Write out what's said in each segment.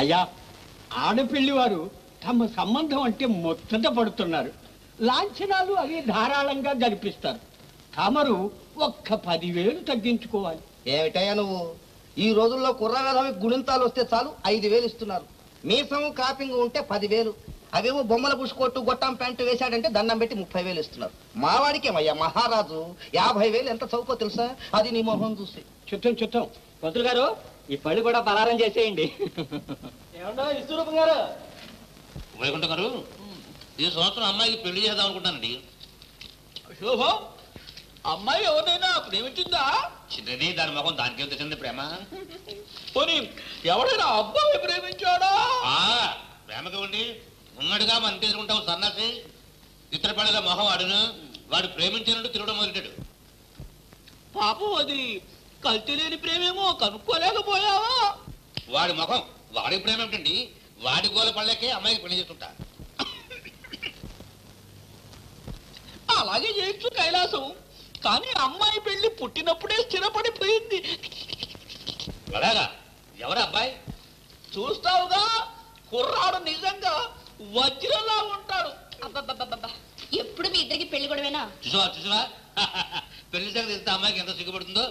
అయ్యా, ఆడపిల్లి వారు తమ సంబంధం అంటే ముచ్చట పడుతున్నారు. లాంఛనాలు అవి ధారాళంగా జరిపిస్తారు. తమరు ఒక్క 10,000 తగ్గించుకోవాలి. ఏమిటయ్యా నువ్వు? ఈ రోజుల్లో కుర్రవేధవి గుణింతాలు వస్తే చాలు 5,000 ఇస్తున్నారు. మీసం కాపింగ్ ఉంటే 10,000. అవేమో బొమ్మల పుష్కొట్టు గొట్టం ప్యాంటు వేశాడంటే దండం పెట్టి 30,000 ఇస్తున్నారు. మావాడికేమయ్యా మహారాజు 50,000 ఎంత చౌకో తెలుసా? అది నీ మొహం చూసి. చిత్తం పంతులు గారు, ఈ పళ్ళు కూడా పలారం చేసేయండి. ఏమన్నా విశ్వరూపం గారు? వైకుంఠ గారు, ఈ సంవత్సరం అమ్మాయికి పెళ్లి చేద్దాం అనుకుంటానండి. శోభం, అమ్మాయి ఎవరైనా ప్రేమించిందా? చిన్నది, దాని మొహం దానికి ఎంత చిన్న ప్రేమ. పోనీ ఎవరైనా అబ్బాయి ప్రేమించాడా? ప్రేమకి ఉండి ఉన్నట్టుగా మనం తీసుకుంటావు సన్నాసి. ఇతర పళ్ళ మొహం వాడును, వాడు ప్రేమించినట్టు తిరగడం మొదలెట్టాడు. పాపం, అది కల్తీ లేని ప్రేమేమో కనుక్కోలేకపోయావా? వాడి ముఖం, వాడి ప్రేమ ఏమిటండి? వాడి గోల పళ్ళకే అమ్మాయికి పెళ్లి చేస్తుంటా. అలాగే చేయొచ్చు కైలాసం, కానీ అమ్మాయి పెళ్లి పుట్టినప్పుడే స్థిరపడిపోయింది. అలాగా? ఎవరు అబ్బాయి? చూస్తావుగా, కుర్రాడు నిజంగా వజ్రలా ఉంటాడు. అబ్బబ్బబ్బబ్బా, ఎప్పుడు మీ ఇద్దరికి పెళ్లి గొడవేనా? చూసావా పెళ్లి సంగతి ఇస్తే అమ్మాయికి ఎంత సిగ్గుపడుతుందో.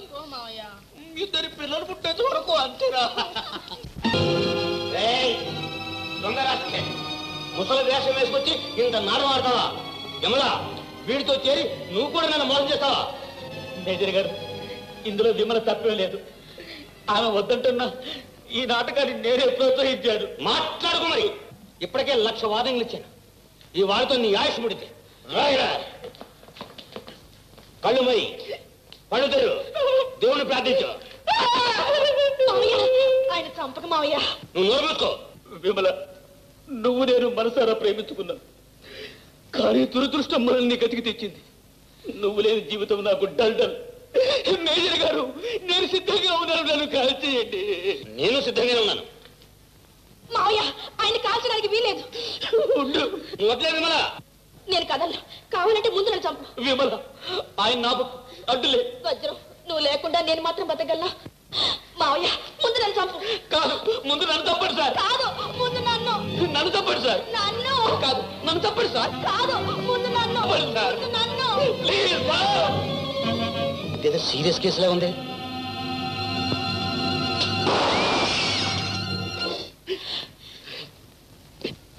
ఇద్దరి పిల్లలు పుట్టేంత వరకు అంతేరా. ముసలి వేషం వేసుకొచ్చి ఇంత నాటకం ఆడతావా? యమలా, వీడితో చేరి నువ్వు కూడా నన్ను మోసం చేస్తావా? మేజర్ గారు, ఇందులో విమల తప్పే లేదు. ఆమె వద్దంటున్నా ఈ నాటకాన్ని నేనే ప్రోత్సహించాడు. మాట్లాడుకో మరి. ఇప్పటికే 1,00,000 వార్నింగ్లు ఇచ్చాను. ఈ వాడితో నీ ఆయుష్ ముడితే రాయరా. కళ్ళు మై, కళ్ళు తెరు, దేవుని ప్రార్థించు. ఆయన చంపక మావయ్య. నువ్వు నోరు మూసుకో. విమల, నువ్వు నేను మనసారా ప్రేమించుకున్నావు, కానీ దురదృష్టం మనల్ని గతికి తెచ్చింది. నువ్వు లేని జీవితం నాకు డల్. మేజర్ గారు, నేను సిద్ధంగా ఉన్నాను, నన్ను కాల్చేయండి. నేను సిద్ధంగానే ఉన్నాను. మావయ్య, ఆయన కాల్చడానికి వీలేదు. నువ్వు వదిలేదు విమల. నేను కదలను, కావాలంటే ముందు నన్ను చంపు. విమల, ఆయన నాకు అడ్డులే. వజ్రం, నువ్వు లేకుండా నేను మాత్రం బతకగలనా? మావయ్య, ముందు నన్ను చంపు. కాదు, ముందు నన్ను తప్పడు సార్. కాదు, ముందు నన్ను తప్పడు సార్. నన్ను కాదు, నన్ను తప్పడు సార్. కాదు, ముందు నన్ను. Please sir. ఇదేదో సీరియస్ కేసులా ఉంది.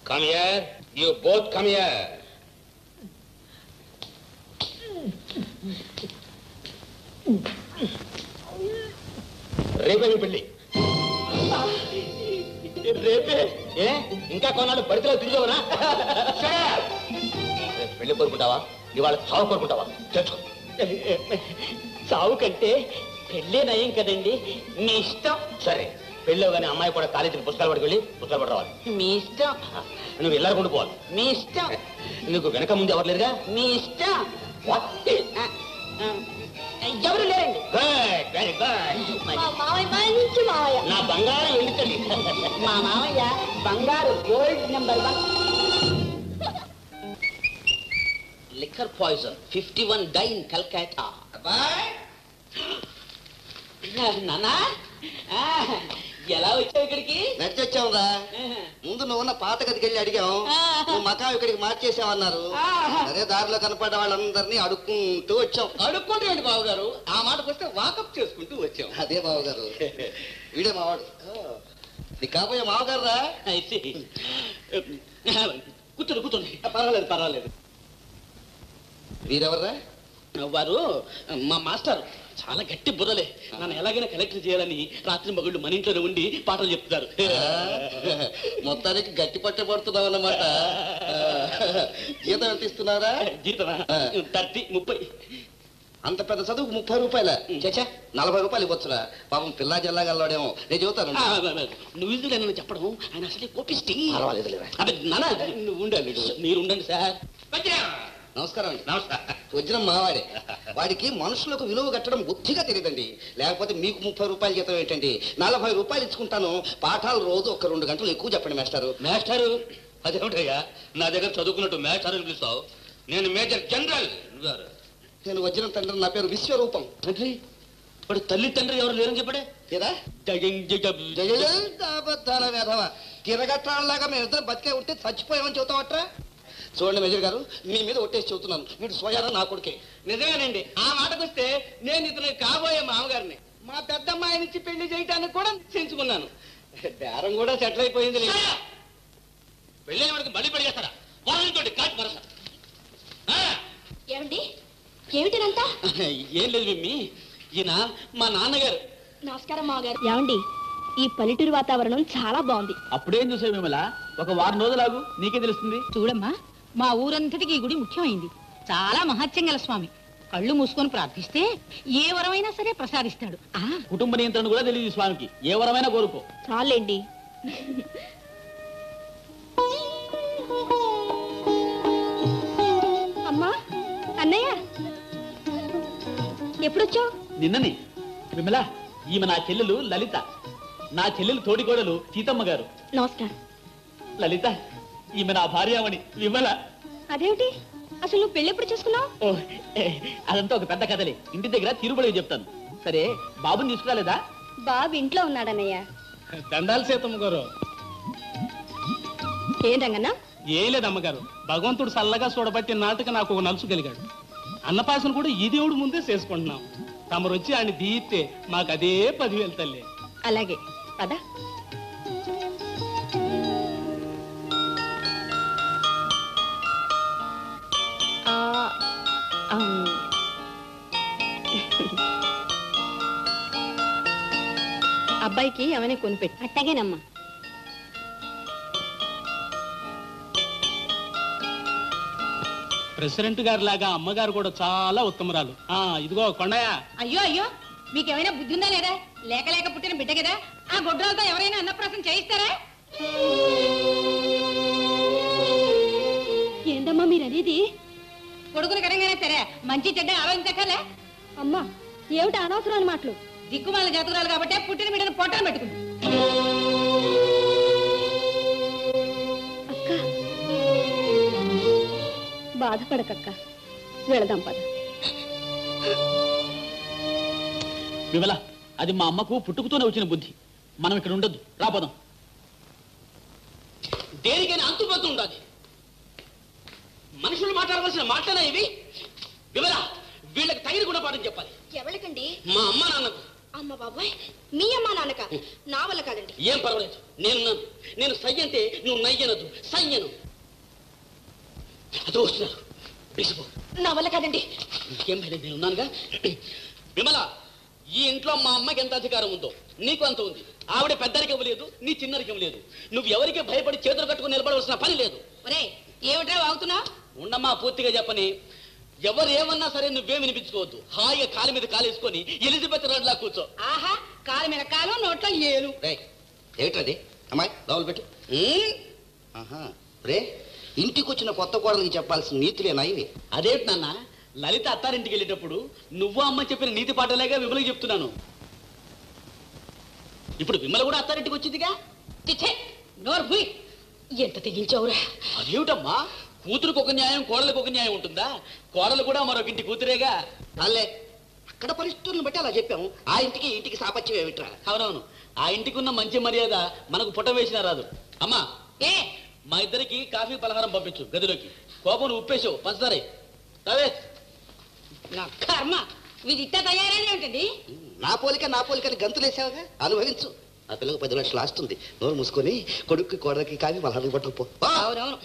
Come here. You both come here. రేపే మీ పెళ్ళి. రేపే? ఏ ఇంకా కొన్నాళ్ళు బడిలో తిరిగేవనా? పెళ్లి కోరుకుంటావా? ఇవాళ చావు కోరుకుంటావా? తెచ్చుకో. చావు కంటే పెళ్ళే నయం కదండి. మీ ఇష్టం. సరే, పెళ్ళో కానీ అమ్మాయి కూడా కాలేజీకి పుస్తకాలు పట్టుకెళ్ళి పుస్తకాలు పట్టు రావాలి. మీ ఇష్టం. నువ్వు వెళ్ళకుండా పోవాలి. మీ ఇష్టం. నీకు వెనక ముందు ఎవరు లేరుగా? మీ ఇష్టం. ఎవరు లేరండి. Good, very good. మావయ్య మంచి మావయ్య. నా బంగారం వెళ్ళింది. మా మావయ్య బంగారు gold number 1. Liquor poison 51 die in Calcutta. నానా, ఎలా వచ్చావు ఇక్కడికి? నడిచొచ్చావురా. ముందు నువ్వు ఉన్న పాత గదికి వెళ్ళి అడిగాం. నువ్వు మకాం ఇక్కడికి మార్చేసావన్నారు. అదే దారిలో కనపడ్డ వాళ్ళందరినీ అడుక్కుంటూ వచ్చాం. అడుక్కుంటూ బావగారు, ఆ మాటకు వస్తే వాకప్ చేసుకుంటూ వచ్చాం. అదే బావగారు, వీడే మావాడు. నీ కాబోయే మావగారు రా. కూర్చోండి. పర్వాలేదు. వీరెవర్రా? వారు మా మాస్టర్. చాలా గట్టి బుర్రలే. నన్ను ఎలాగైనా కలెక్టర్ చేయాలని రాత్రి మగుళ్ళు మన ఇంట్లోనే ఉండి పాటలు చెప్తారు. మొత్తానికి గట్టి పట్టబడుతున్నావు అన్నమాట. జీతం ఎంత ఇస్తున్నారా? జీతమా? 30. అంత పెద్ద చదువుకు 30 రూపాయల? చచ్చా, 40 రూపాయలు ఇవ్వచ్చురా. పాపం పిల్లా జిల్లాగా వెళ్ళాడేమో. నేను చెబుతాను. నువ్వు ఇల్లు చెప్పడం ఆయన అసలే కోపిస్తే. పర్వాలేదు. అదే నాన్న, నువ్వు ఉండండి. మీరు ఉండండి సార్. నమస్కారం అండి. నమస్కారం. వజ్రం మావాడే. వాడికి మనుషులకు విలువ కట్టడం బుద్ధిగా తెలియదండి. లేకపోతే మీకు 30 రూపాయలు జీతం ఏంటండి? 40 రూపాయలు ఇచ్చుకుంటాను. పాఠాలు రోజు ఒక 2 గంటలు ఎక్కువ చెప్పండి మేస్టారు. మేస్టారు? అదేమిటయ్యా, నా దగ్గర చదువుకున్నట్టు మేస్టారు అని పిలుస్తావు? నేను మేజర్ జనరల్. నేను వజ్రం తండ్రి. నా పేరు విశ్వరూపం. తండ్రి? వాడు తల్లి తండ్రి ఎవరు లేరని చెప్పాడే? తీరా అబద్ధాల వేధవ తిరగట్టాలాగా మేమిద్దరం బతికే ఉంటే చచ్చిపోయామని చెబుతావట్రా? చూడండి మేజర్ గారు, మీ మీద ఒట్టేసి చెబుతున్నాను, వీడు స్వయాన నా కొడుకే. నిజమేనండి, ఆ మాటకు వస్తే నేను ఇతను కాబోయే మామగారిని మా పెద్దమ్మాయినిచ్చి పెళ్లి చేయడానికి కూడా నిశ్చయించుకున్నాను. బేరం కూడా సెటిల్ అయిపోయింది. పెళ్ళైన వాడికి మళ్ళీ పెళ్లి చేస్తారా? వాళ్ళతోటి కాచి మరస. ఏమండి, ఏమిటినంతా? ఏం లేదు మిమ్మి, ఈయన మా నాన్నగారు. నమస్కారం మామగారు. ఏమండి, ఈ పల్లెటూరు వాతావరణం చాలా బాగుంది. అప్పుడేం చూసావు మిమ్మల్ని? ఒక వారం రోజులాగు, నీకే తెలుస్తుంది. చూడమ్మా, మా ఊరంతటికి ఈ గుడి ముఖ్యమైంది. చాలా మహత్యం గల స్వామి. కళ్ళు మూసుకొని ప్రార్థిస్తే ఏ వరమైనా సరే ప్రసాదిస్తాడు. కుటుంబ నియంత్రణ కూడా తెలియదు స్వామికి. ఏ వరమైనా కోరుకో. చాలండి. అమ్మా, అన్నయ్య ఎప్పుడొచ్చావు? నిన్ననే. విమల, ఈమె నా చెల్లెలు లలిత. నా చెల్లెలు తోడికోడలు సీతమ్మ గారు. నమస్కారం. లలిత, ఈమె నా భార్యామణి విమల. అదేమిటి, అసలు నువ్వు పెళ్ళి ఎప్పుడు చేసుకున్నావు? ఓ, అదంతా ఒక పెద్ద కథలే. ఇంటి దగ్గర తిరుపతి చెప్తాను. సరే, బాబుని తీసుకురాలేదా? బాబు ఇంట్లో ఉన్నాడన్నయ్య. దండాలు సీతమ్మ గారు. ఏం రంగన్నా? ఏం లేదమ్మగారు, భగవంతుడు చల్లగా చూడబట్టి నాటికి నాకు ఒక నలుసు కలిగాడు. అన్నపాసన కూడా ఈ దేవుడు ముందే చేసుకుంటున్నాం. తమరు వచ్చి ఆయన దీయితే మాకు అదే 10,000 తల్లి. అలాగే పదా. అబ్బాయికి ఏమైనా కొనిపెట్టు. అట్టగేనమ్మా. ప్రెసిడెంట్ గారి లాగా అమ్మగారు కూడా చాలా ఉత్తమరాలు. ఇదిగో కొండయ్య. అయ్యో అయ్యో, మీకేమైనా బుద్ధి ఉందా లేదా? లేక లేక పుట్టిన బిడ్డ కదా, ఆ గొడ్రాలతో ఎవరైనా అన్నప్రాసం చేయిస్తారా? ఏందమ్మా మీరు అనేది? కొడుకుని కడంగానే సరే, మంచి చెడ్డ ఆలోచించక్కలే. అమ్మా, ఏమిటి అనవసరాలు మాటలు? దిక్కుమాల జాతకురాలు కాబట్టి పుట్టిన బిడ్డను పొట్టను పెట్టుకుంది. అక్క, బాధపడకక్క, వెళదాం పద. విమల, అది మా అమ్మకు పుట్టుకుతూనే వచ్చిన బుద్ధి. మనం ఇక్కడ ఉండొద్దు, రాపోదాం. దేనికైనా అంతుపోతూ ఉండాలి. మనుషులు మాట్లాడవలసిన మాటలే ఇవి. విమల, వీళ్ళకి తగిన గుణపాఠం చెప్పాలి. ఎవరికండి? మా అమ్మ నాన్నకు. అమ్మ బాబాయ్, మీ అమ్మ నాన్నక? నా వల్ల కాదండి. ఏం పర్వాలేదు, నేను సయ్యంటే నువ్వు నయ్యనదు, సయ్యను. అది వస్తున్నారు, బిసిపో. నా వల్ల కాదండి. ఏం భయం, నేను ఉన్నానుగా. విమల, ఈ ఇంట్లో మా అమ్మకి ఎంత అధికారం ఉందో నీకు అంత ఉంది. ఆవిడ పెద్దరికం లేదు, నీ చిన్నరికం లేదు. నువ్వు ఎవరికి భయపడి చేతులు కట్టుకుని నిలబడవలసిన పని లేదు. ఒరే, ఏమిట్రా వాగుతున్నా? ఉండమ్మా, పూర్తిగా చెప్పని. ఎవరు ఏమన్నా సరే నువ్వేం వినిపించుకోవద్దు. హాయిగా కాలు మీద కాలేసుకొని ఎలిజబెత్ రోడ్లా కూర్చో. ఆహా, కాలు మీద కాలు, నోట్లో ఏలు. ఏమిటది? అమ్మాయి లోపల పెట్టు. రే, ఇంటికి వచ్చిన కొత్త కోడలికి చెప్పాల్సిన నీతులేనా ఇవి? అదేంటి నాన్న, లలిత అత్తారింటికి వెళ్ళేటప్పుడు నువ్వు అమ్మ చెప్పిన నీతి పాటలేగా విమలకి చెప్తున్నాను. ఇప్పుడు విమల కూడా అత్తారింటికి వచ్చిందిగా. చిచ్చే, నోరు భూయ్. ఎంత తెగించావురా? అదేమిటమ్మా, కూతురుకు ఒక న్యాయం, కోడలకు ఒక న్యాయం ఉంటుందా? కోడలు కూడా మరొక ఇంటి కూతురేగా. అల్లే, అక్కడ పరిస్థితులను బట్టి అలా చెప్పాము. ఆ ఇంటికి ఇంటికి సాపత్యం ఏమిట్రా? అవునవును, ఆ ఇంటికి ఉన్న మంచి మర్యాద మనకు పుట్ట వేసినా రాదు. అమ్మా, ఏ మా ఇద్దరికి కాఫీ పలహారం పంపించు గదిలోకి. కోపం ఉప్పేసావు, పంచదారే అవే. నా కర్మ, ఇది ఇట్ట తయారైన ఏంటండి? నా పోలికని గంతులేసావుగా, అనుభవించు. ఆ పిల్లకు 10 లక్షలు ఆస్తుంది. నోరు మూసుకొని కొడుక్కి కోడలికి కాఫీ పలహారం పట్టుకుపో. అవునవును,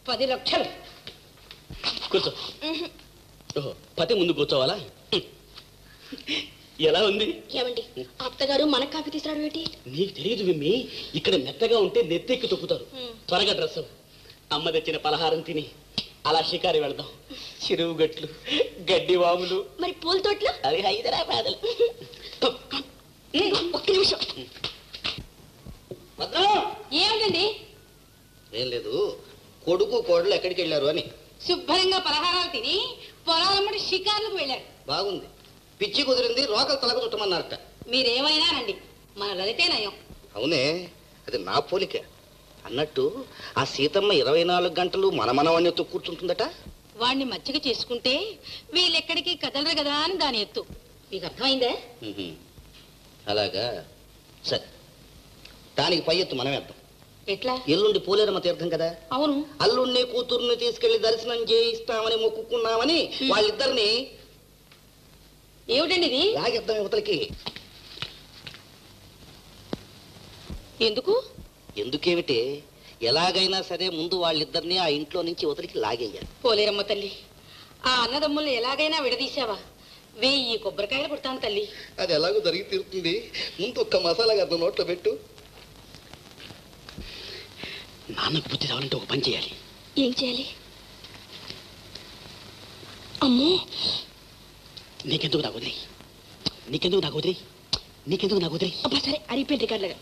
10 లక్షలు. కూర్చో. ఓహో, పతి ముందు కూర్చోవాలా? ఎలా ఉంది? ఏమండి, అత్తగారు మనకు కాఫీ తీసుకురావడం ఏంటి? నీకు తెలియదు విమ్మి, ఇక్కడ మెత్తగా ఉంటే నెత్తెక్కి తొక్కుతారు. త్వరగా డ్రెస్ అమ్మ తెచ్చిన పలహారం తిని అలా షికారి వెళదాం. చెరువు గట్లు, గడ్డి వాములు, మరి పూల తోటలు, అవి హైదరాబాద్. ఒక్క నిమిషం. ఏమిటండి? ఏం లేదు, కొడుకు కోడలు ఎక్కడికి వెళ్ళారు అని. శుభ్రంగా పలహారాలు తిని పొలాలమ్మడి షికార్లకు వెళ్ళారు. బాగుంది, పిచ్చి కుదిరింది, రోకలు తలకు చుట్టమన్నారట. మీరేమైనా రండి, మన లలితే నయం. అవునే, అది నా పోలిక. అన్నట్టు ఆ సీతమ్మ 24 గంటలు మనమనవాణ్ణితో కూర్చుంటుందట. వాణ్ణి మచ్చిక చేసుకుంటే వీళ్ళెక్కడికి కదలరు కదా అని దాని ఎత్తు. మీకు అర్థమైందే? అలాగా. సరే, దానికి పై ఎత్తు మనం వేద్దాం. ఎట్లా? ఎల్లుండి పోలేరమ్మ తీర్థం కదా, అవును. అల్లుడిని కూతుర్ని తీసుకెళ్లి దర్శనం చేయిస్తామని మొక్కుకున్నామని వాళ్ళిద్దరిని ఏమిటండి ఇది? లాగేద్దాం యువతలకి. ఎందుకు? ఎందుకేమిటే, ఎలాగైనా సరే ముందు వాళ్ళిద్దరిని ఆ ఇంట్లో నుంచి యువతలకి లాగేయాలి. పోలేరమ్మ తల్లి, ఆ అన్నదమ్ముల్ని ఎలాగైనా విడదీశావా? 1000 కొబ్బరికాయలు కొడతాను తల్లి. అది ఎలాగో జరిగి తీరుతుంది. ముందు ఒక్క మసాలా గద్ద నోట్లో పెట్టు. నాన్నకు బుద్ధి రావాలంటే ఒక పని చేయాలి. ఏం చేయాలి? అమ్మో, నీకెందుకు నాకు వదిలి, నీకెందుకు నాకు వదిలి, నీకెందుకు నాకు వదిలి. అబ్బా సరే, అరిపోయింది రికార్డులుగా.